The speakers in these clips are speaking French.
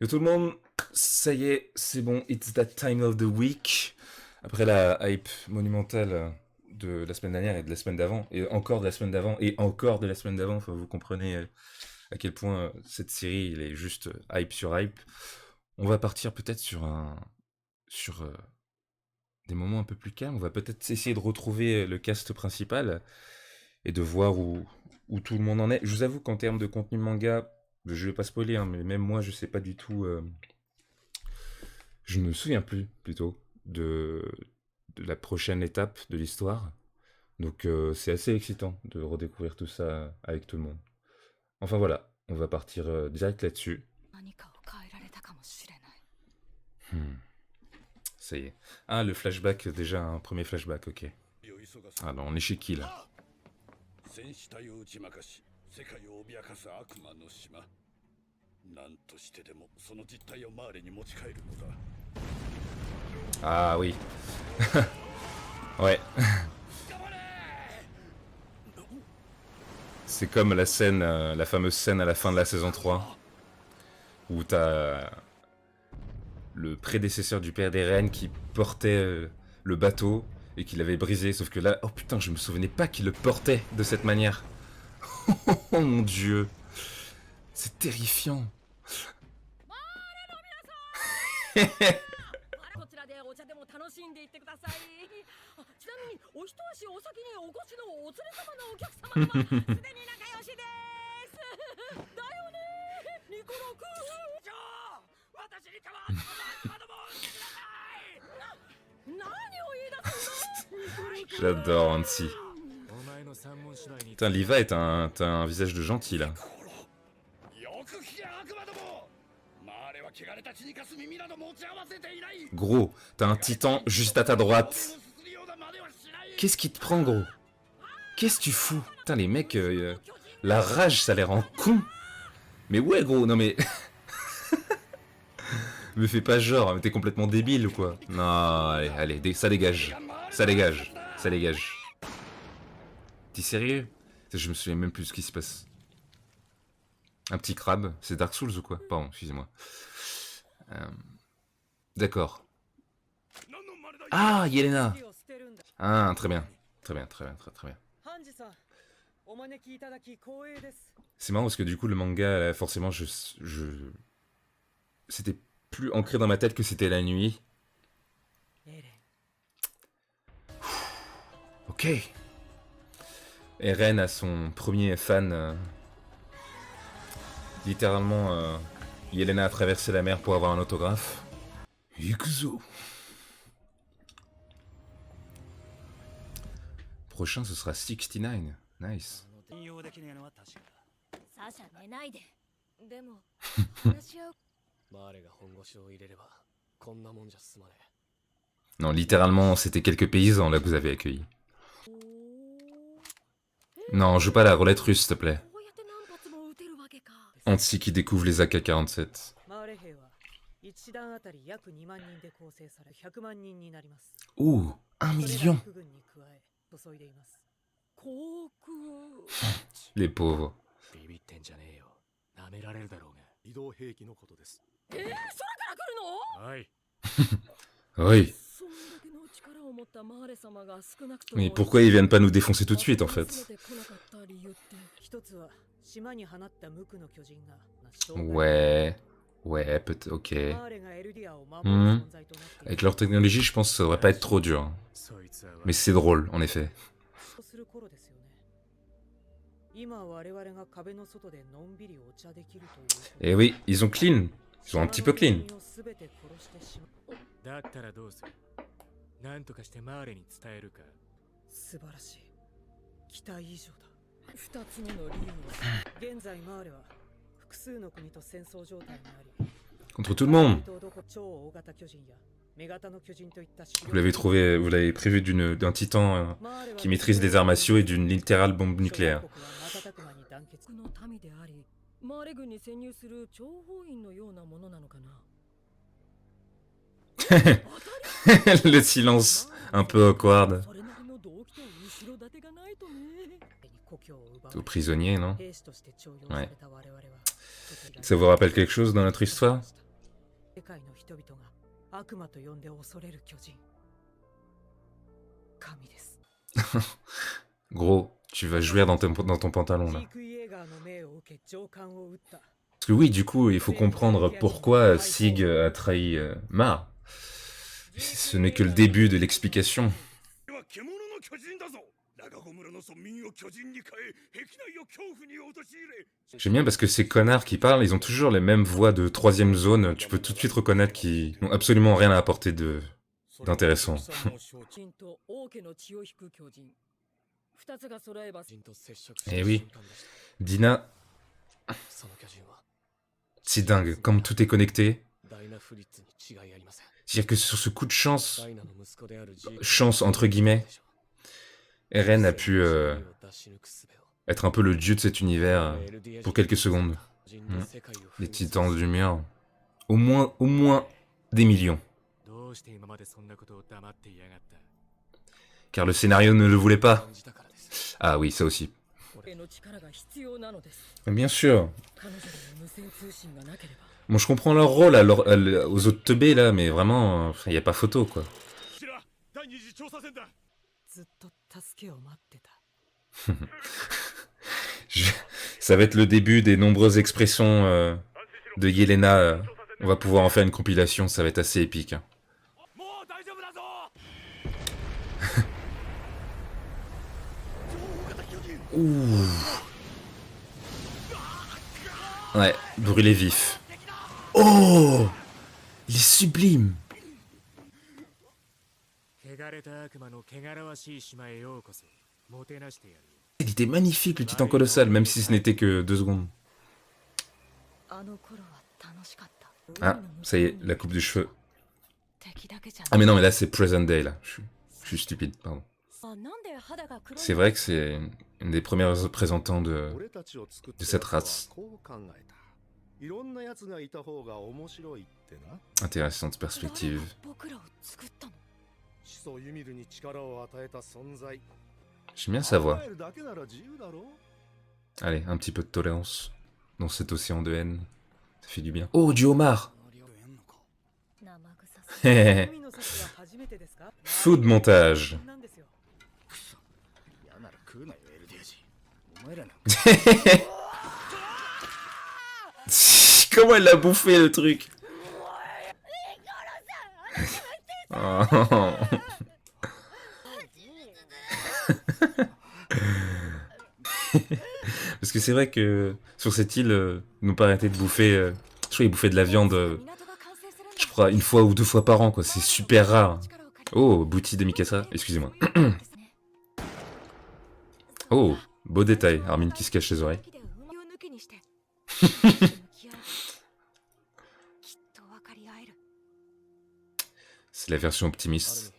Yo tout le monde, ça y est, c'est bon, it's that time of the week. Après la hype monumentale de la semaine dernière et de la semaine d'avant, et encore de la semaine d'avant, et encore de la semaine d'avant, enfin vous comprenez à quel point cette série, il est juste hype sur hype. On va partir peut-être sur des moments un peu plus calmes, on va peut-être essayer de retrouver le cast principal et de voir où tout le monde en est. Je vous avoue qu'en termes de contenu manga, je vais pas spoiler, hein, mais même moi je sais pas du tout. Je ne me souviens plus, plutôt, de la prochaine étape de l'histoire. Donc c'est assez excitant de redécouvrir tout ça avec tout le monde. Enfin voilà, on va partir direct là-dessus. Hmm, ça y est. Ah, le flashback, déjà un premier flashback, ok. Ah non, on est chez qui là? Ah oui, ouais. C'est comme la scène, la fameuse scène à la fin de la saison 3, où t'as le prédécesseur du père des reines qui portait le bateau et qui l'avait brisé. Sauf que là, oh putain, je me souvenais pas qu'il le portait de cette manière. Oh mon dieu, c'est terrifiant. J'adore Hansi. Putain, Liva t'as un visage de gentil là. Gros, t'as un titan juste à ta droite. Qu'est-ce qui te prend, gros? Qu'est-ce que tu fous? Putain, les mecs, la rage, ça les rend con. Mais ouais, gros, non mais. Me fais pas genre, mais t'es complètement débile ou quoi? Non, allez, allez, ça dégage. Ça dégage. Ça dégage. T'es sérieux? Je me souviens même plus de ce qui se passe. Un petit crabe, c'est Dark Souls ou quoi? Pardon, excusez-moi. D'accord. Ah, Yelena. Ah, très bien. Très bien, très bien, très bien. C'est marrant parce que du coup, le manga, forcément, c'était plus ancré dans ma tête que c'était la nuit. Ok. Eren a son premier fan. Littéralement, Yelena a traversé la mer pour avoir un autographe. Ikuzo. Prochain, ce sera 69. Nice. Non, littéralement, c'était quelques paysans là que vous avez accueillis. Non, joue pas la roulette russe, s'il te plaît. Anti qui découvre les AK-47. Ouh, 1 million. Les pauvres. Oui. Mais pourquoi ils viennent pas nous défoncer tout de suite en fait? Ouais. Ouais, peut-être. Ok. Avec leur technologie, je pense que ça devrait pas être trop dur. Mais c'est drôle, en effet. Et oui, ils ont clean. Ils ont un petit peu clean. Contre tout le monde. Vous l'avez prévu d'un titan qui maîtrise des arts martiaux et d'une littérale bombe nucléaire. Le silence un peu awkward. Aux prisonniers, non? Ouais. Ça vous rappelle quelque chose dans notre histoire? Gros, tu vas jouir dans ton pantalon, là. Parce que oui, du coup, il faut comprendre pourquoi Sig a trahi Ma. Ce n'est que le début de l'explication. J'aime bien parce que ces connards qui parlent, ils ont toujours les mêmes voix de troisième zone. Tu peux tout de suite reconnaître qu'ils n'ont absolument rien à apporter d'intéressant. Et oui, Dina, c'est dingue, comme tout est connecté. C'est-à-dire que sur ce coup de chance, chance entre guillemets, Eren a pu être un peu le dieu de cet univers pour quelques secondes. Les titans du mur. Au moins des millions. Car le scénario ne le voulait pas. Ah oui, ça aussi. Bien sûr. Bon, je comprends leur rôle aux autres teubés là, mais vraiment, il n'y a pas photo quoi. Ça va être le début des nombreuses expressions de Yelena. On va pouvoir en faire une compilation, ça va être assez épique. Hein. Ouh. Ouais, brûlé vif. Oh, il est sublime. Il était magnifique le titan colossal, même si ce n'était que 2 secondes. Ah, ça y est, la coupe de cheveux. Ah mais non, mais là c'est present day là. Je suis stupide, pardon. C'est vrai que c'est une des premières représentants de cette race. Intéressante perspective. J'aime bien sa voix. Allez, un petit peu de tolérance dans cet océan de haine. Ça fait du bien. Oh, du homard. Food montage. Comment elle a bouffé le truc? Oh. Parce que c'est vrai que sur cette île, ils n'ont pas arrêté de bouffer. Je crois qu'ils bouffaient de la viande, je crois, 1 fois ou 2 fois par an, quoi. C'est super rare. Oh, bouti de Mikasa, excusez-moi. Oh, beau détail, Armin qui se cache les oreilles. C'est la version optimiste.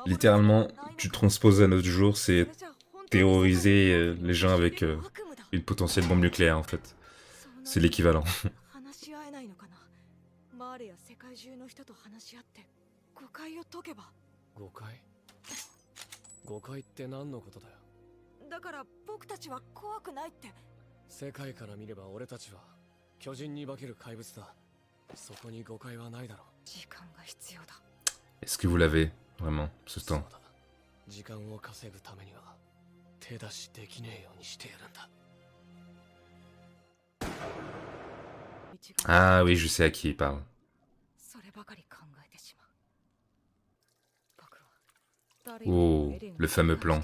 Littéralement, tu transposes à notre jour, c'est terroriser les gens avec une potentielle bombe nucléaire en fait. C'est l'équivalent. Est-ce que vous l'avez, vraiment, ce temps? Ah oui, je sais à qui il parle. Oh, le fameux plan.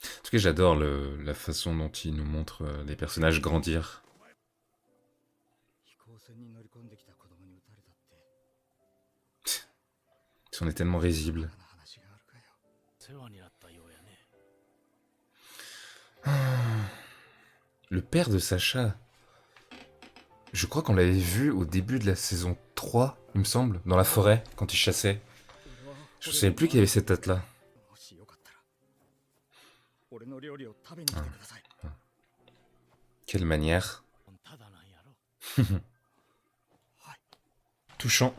En tout cas, j'adore la façon dont il nous montre les personnages grandir. On est tellement risible. Le père de Sacha. Je crois qu'on l'avait vu au début de la saison 3, il me semble, dans la forêt, quand il chassait. Je ne savais plus qu'il y avait cette tête-là. Ah. Quelle manière. touchant.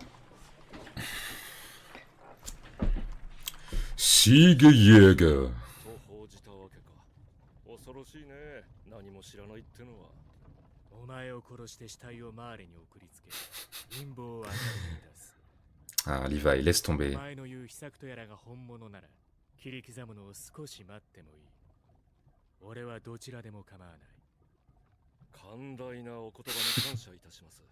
Siegejäger. と報じたわけか。恐ろしいね。何も知らないってのは。お前を殺して死体をマーレに送りつけ、陰謀を与えて出す。 Ah, Levi, laisse お tomber. 前の言う秘策とやらが本物なら、切り刻むのを少し待ってもいい。俺はどちらでも構わない。寛大なお言葉に感謝いたします。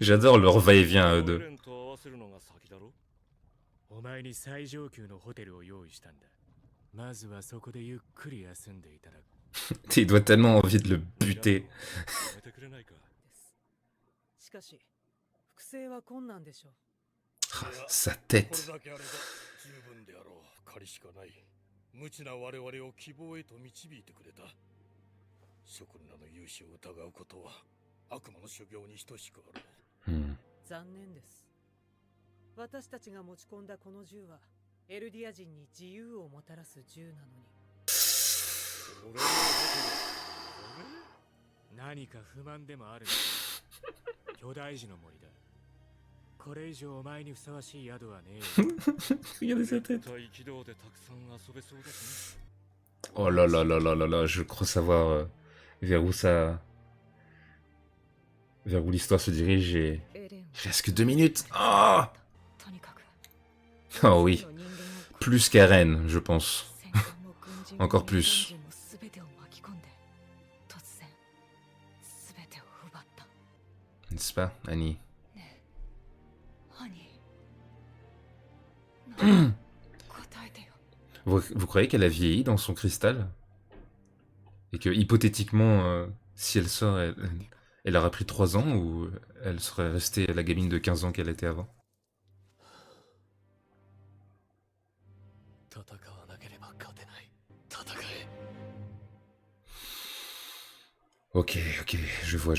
J'adore leur va-et-vient à eux オ deux. レンと合わせるのが先だろ。お前に最上級のホテルを用意したんだ。まずはそこでゆっくり休んでいただく。 Il doit tellement envie de le buter. やめてくれないか。しかし複製は困難でしょう。 Ah, sa これ tête. だけあれば十分であろう。借りしかない。無知な我々を希望へと導いてくれた。ショクルナの勇姿を疑うことは悪魔の修行に等しくあろう。 Hmm. 残念です。私たちが持ち込んだこの銃はエルディア人に自由をもたらす銃なのに。俺のホ何か不満でもあるのか。巨大樹の森だ。これ以上お前にふさわしい宿はねえよ。 Regardez sa テル tête. 対軌道でたくさん遊べそうだしね。 Oh là là là là là là, je crois savoir vers où ça... Vers où l'histoire se dirige et... エレン Il reste que 2 minutes. Ah とにかく Oh oui. 人間を Plus qu'Aren, je pense. 戦艦も軍人も Encore plus. 日本人も全てを巻き込んで突然全てを奪った。 N'est-ce pas, Annie? ハニー、答えてよ。 Vous croyez qu'elle a vieilli dans son cristal? Et que, hypothétiquement, si elle sort, elle aura pris 3 ans ou elle serait restée la gamine de 15 ans qu'elle était avant? 戦わなければ勝てない。戦え。 Ok, ok, je vois.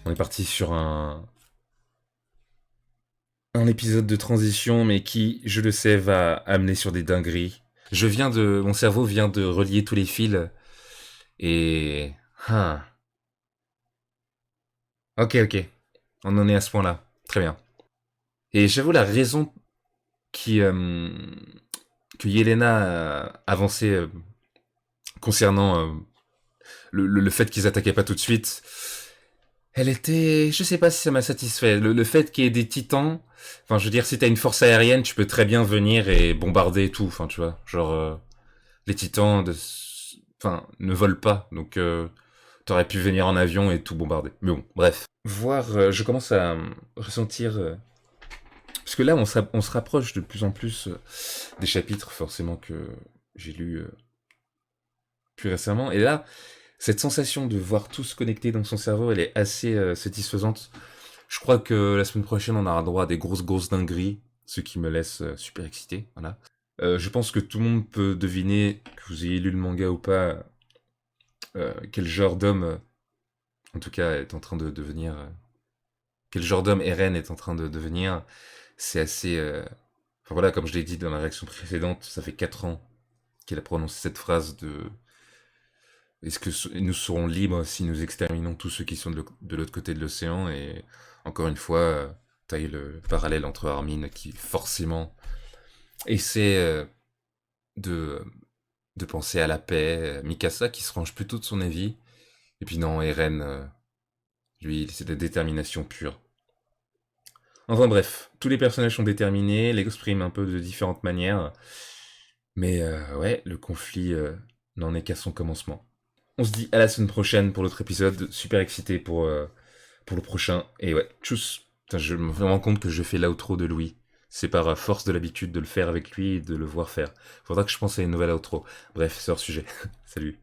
On est parti sur un épisode de transition, mais qui, je le sais, va amener sur des dingueries. Mon cerveau vient de relier tous les fils, et... Ok, on en est à ce point-là, très bien. Et j'avoue, la raison que Yelena a avancée concernant le fait qu'ils attaquaient pas tout de suite, elle était... Je sais pas si ça m'a satisfait. Le fait qu'il y ait des titans... Enfin, je veux dire, si t'as une force aérienne, tu peux très bien venir et bombarder tout. Enfin, tu vois, genre... les titans enfin, ne volent pas, donc t'aurais pu venir en avion et tout bombarder. Mais bon, bref. Je commence à ressentir... parce que là, on se rapproche de plus en plus des chapitres, forcément, que j'ai lus plus récemment. Et là, cette sensation de voir tout se connecter dans son cerveau, elle est assez satisfaisante. Je crois que la semaine prochaine, on aura droit à des grosses dingueries, ce qui me laisse super excité, voilà. Je pense que tout le monde peut deviner, que vous ayez lu le manga ou pas, quel genre d'homme, en tout cas, est en train de devenir... quel genre d'homme Eren est en train de devenir. C'est assez... Enfin voilà, comme je l'ai dit dans la réaction précédente, ça fait 4 ans qu'il a prononcé cette phrase de... Est-ce que nous serons libres si nous exterminons tous ceux qui sont de l'autre côté de l'océan? Et encore une fois, t'as eu le parallèle entre Armin qui forcément essaie de penser à la paix, Mikasa qui se range plutôt de son avis, et puis non, Eren, lui, c'est de la détermination pure. Enfin bref, tous les personnages sont déterminés, l'expriment un peu de différentes manières, mais ouais, le conflit n'en est qu'à son commencement. On se dit à la semaine prochaine pour l'autre épisode, super excité pour le prochain, et ouais, tchuss. Putain, je me rends compte que je fais l'outro de Louis. C'est par force de l'habitude de le faire avec lui et de le voir faire. Faudra que je pense à une nouvelle outro. Bref, c'est hors sujet. Salut.